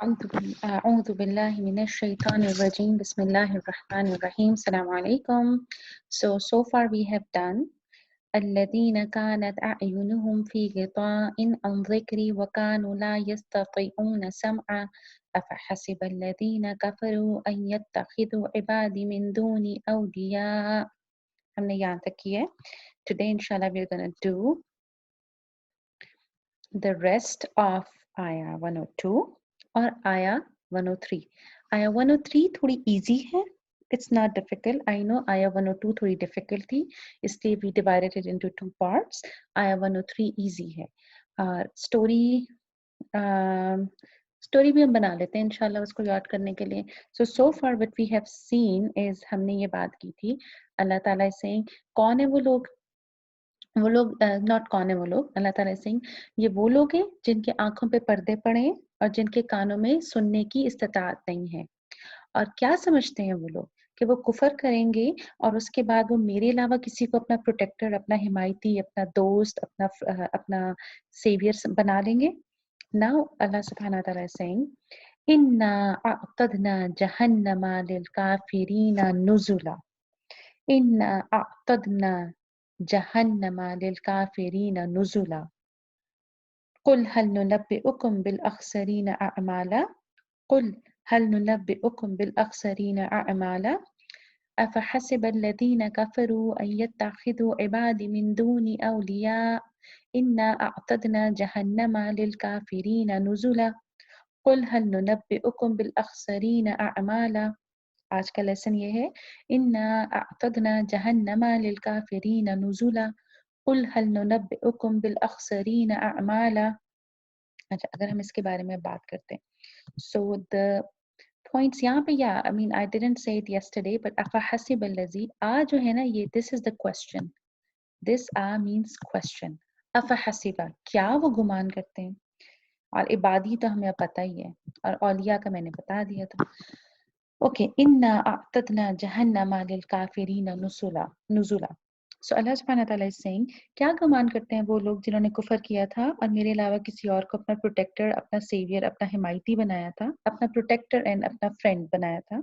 أعوذ بالله من الشيطان الرجيم بسم الله الرحمن الرحيم السلام عليكم. So far we have done الذين كانت أعينهم في غطاء عن ذكري وكانوا لا يستطيعون سمعا أفحسب الذين كفروا أن يتخذوا عبادي من دوني أولياء. हमने यहाँ तक किया है. Today inshallah we're going to do the rest of ayah 102 और ayah 103. ayah 103 थोड़ी easy है. It's not difficult. I know ayah 102 थोड़ी difficult थी, इसलिए we divided it into two parts. ayah 103 easy है. Story स्टोरी भी हम बना लेते हैं इंशाल्लाह उसको याद करने के लिए. So far what we have seen is हमने ये बात की थी, अल्लाह ताला is saying कौन है वो लोग नॉट कौन है वो लोग, अल्लाह ताला सिंह ये वो लोग हैं जिनके आंखों पे पर्दे पड़े हैं और जिनके कानों में सुनने की इस्तिताअत नहीं है. और क्या समझते हैं वो लोग कि वो कुफर करेंगे और उसके बाद वो मेरे अलावा किसी को अपना प्रोटेक्टर, अपना हिमायती, अपना दोस्त, अपना सेवियर बना लेंगे. नाउ अल्लाह सुब्हानहू व तआला सेइंग इन्ना अअतदना जहन्नमा लिल काफिरीना नुजुला. इन्ना अअतदना जहन्नमा लिल काफिरीना नुजुला. कुल हल नुनब्बिउकुम बिल अखसरीना अअमाला. कुल हल नुनब्बिउकुम बिल अखसरीना अअमाला. अफहसिब الذين كفروا أن يتخذوا عبادي من دوني أولياء إنا أعتدنا جهنم للكافرين نزلا. قل هل ننبئكم بالأخسرين أعمالا. आज का लेसन ये है इन्ना अअतदना जहन्नमा लिलकाफिरीन नुजुला. कुल हल नुनब्बिउकुम बिल अखसरीन अअमाला. अच्छा, अगर हम इसके बारे में बात करते हैं, so the points यहाँ पे, या I mean I didn't say it yesterday but अफहसिब अल्लज़ी आ जो है ना, ये this is the question. This a means question. अफहसिबा क्या वो गुमान करते हैं, और इबादी तो हमें पता ही है और औलिया का मैंने बता दिया था. ओके, इन्ना अअतदना जहन्नमा लिलकाफिरीना नुजुला. सो अल्लाह सुब्हानहू व तआला इज सेइंग क्या गुमान करते हैं वो लोग जिन्होंने कुफर किया था और मेरे अलावा किसी और को अपना प्रोटेक्टर, अपना सेवियर, अपना हिमायती बनाया था, अपना प्रोटेक्टर एंड अपना फ्रेंड बनाया था.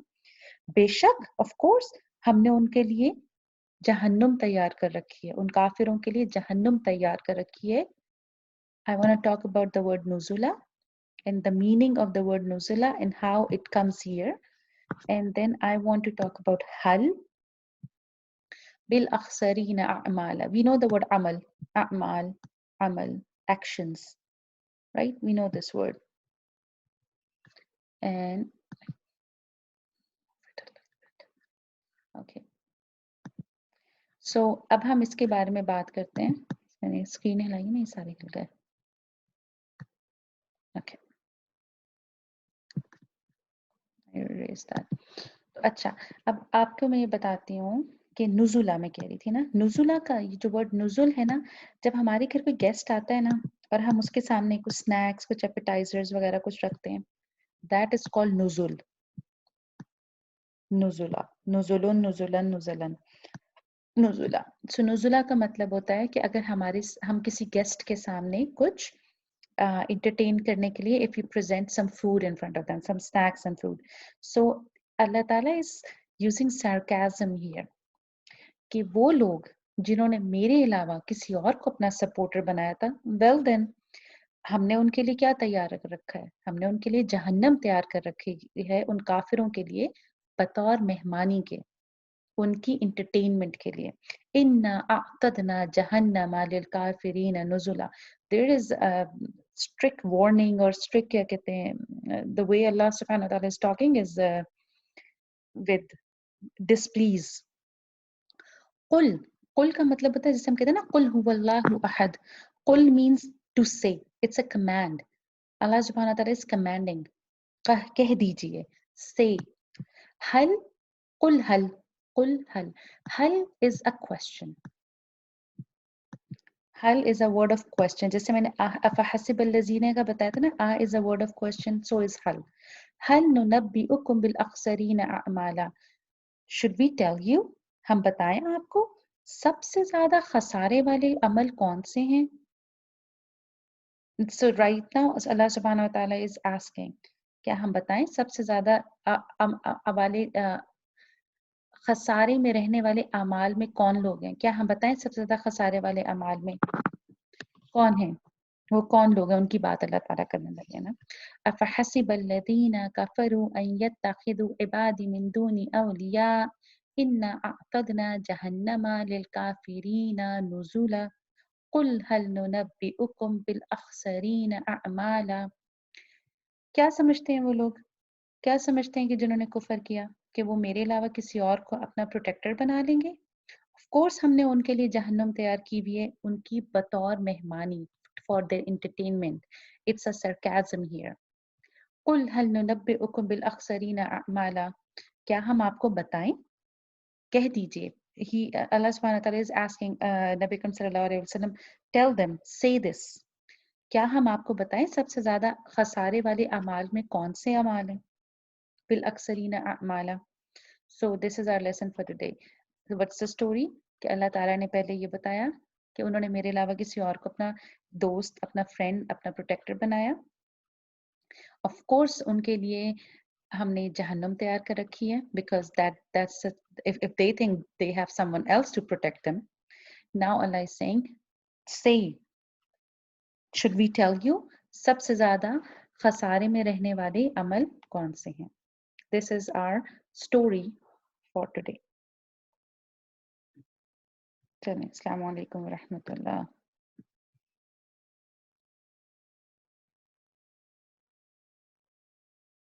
बेशक ऑफ कोर्स हमने उनके लिए जहन्नुम तैयार कर रखी है, उन काफिरों के लिए जहन्नुम तैयार कर रखी है. I want to talk about the word nuzula and the meaning of the word nuzula and how it comes here. And then I want to talk about hal bil akhsarina a'mala. We know the word amal, a'mal, amal, actions, right? We know this word. And okay, so अब हम इसके बारे में बात करते हैं. मैंने screen हिलाई नहीं, सारे हिल गए. Okay, I erase that. तो अच्छा, अब आपको मैं ये बताती हूँ कि नुजुला मैं कह रही थी ना, नुजुला का ये जो वर्ड नुजुल है ना, जब हमारे घर कोई गेस्ट आता है ना और हम उसके सामने कुछ स्नैक्स, कुछ एपेटाइजर्स वगैरह कुछ रखते हैं, दैट इज कॉल्ड नुजुल. नुजुला, नुजुलन, नुजुलन, नुजुलन, नुजुला. सो नुजुला का मतलब होता है कि अगर हम किसी गेस्ट के सामने कुछ entertain करने के लिए, if you present some food in front of them, some snacks and food. So Allah Ta'ala is using sarcasm here कि वो लोग जिन्होंने मेरे अलावा किसी और को अपना सपोर्टर बनाया था, well then हमने उनके लिए क्या तैयार रखा है, हमने उनके लिए जहन्नम तैयार कर रखी है उन काफिरों के लिए बतौर मेहमानी के, उनकी entertainment के लिए. इन्ना अअतदना जहन्नमा लिलकाफिरीन नुजुला. There is a strict warning or strict क्या कहते हैं, the way Allah subhanahu wa ta'ala is talking is with displease. कुल, कुल का मतलब होता है जैसे हम कहते हैं ना कुल हुवल्लाहु अहद. कुल means to say, it's a command. Allah subhanahu wa ta'ala is commanding. कह दीजिए, say. हल, कुल हल, कुल हल. हल is a question. हल is a word of question. जैसे मैंने अफहसिब अल्लज़ीना का बताया था ना, आ is a word of question, so is हल. हल नुनब्बिउकुम bill अखसरीना अअमाला. Should we tell you? हम बताएं आपको सबसे ज्यादा खसारे वाले अमल कौन से हैं? So right now Allah subhanahu wa ta'ala is asking, क्या हम बताएं सबसे ज्यादा अवाले खसारे में रहने वाले अमाल में कौन लोग हैं? क्या हम बताएं सबसे ज्यादा खसारे वाले अमाल में कौन है? वो कौन लोग हैं? उनकी बात अल्लाह ताला करने लगे ना। अफहसिबल्लज़ीना कफ़रू अन यत्तखिज़ू इबादी मिन दूनी औलिया इन्ना अअतदना जहन्नमा लिलकाफिरीना नुज़ुला कुल हल नुनब्बिउकुम बिल अखसरीन अअमाला। क्या समझते हैं वो लोग? क्या समझते हैं कि जिन्होंने कुफर किया कि वो मेरे अलावा किसी और को अपना प्रोटेक्टर बना लेंगे? ऑफ कोर्स हमने उनके लिए जहन्नम तैयार की हुई है, उनकी बतौर मेहमानी, for their entertainment. It's a sarcasm here. कुल हल नुनब्बिउकुम बिल अखसरीन अमाला। क्या हम आपको बताएं? कह दीजिए। ही अल्लाह सुब्हानहू व तआला इज आस्किंग नबी करीम सल्लल्लाहु अलैहि वसल्लम, टेल देम, से दिस। क्या हम आपको बताएं सबसे ज्यादा खसारे वाले अमाल में कौन से अमाल हैं? बिल अक्सरीन अमाला। So this is our lesson for today. So what's the story? कि अल्लाह ताला ने पहले ये बताया कि उन्होंने मेरे अलावा किसी और को अपना दोस्त, अपना फ्रेंड, अपना प्रोटेक्टर बनाया। ऑफ कोर्स उनके लिए हमने जहन्नम तैयार कर रखी है, because that's if they think they have someone else to protect them. Now Allah is saying, say, should we tell you सबसे ज्यादा खसारे में रहने वाले अमल कौन से हैं? This is our story for today. चलें, अस्सलाम वालेकुम व रहमतुल्लाह।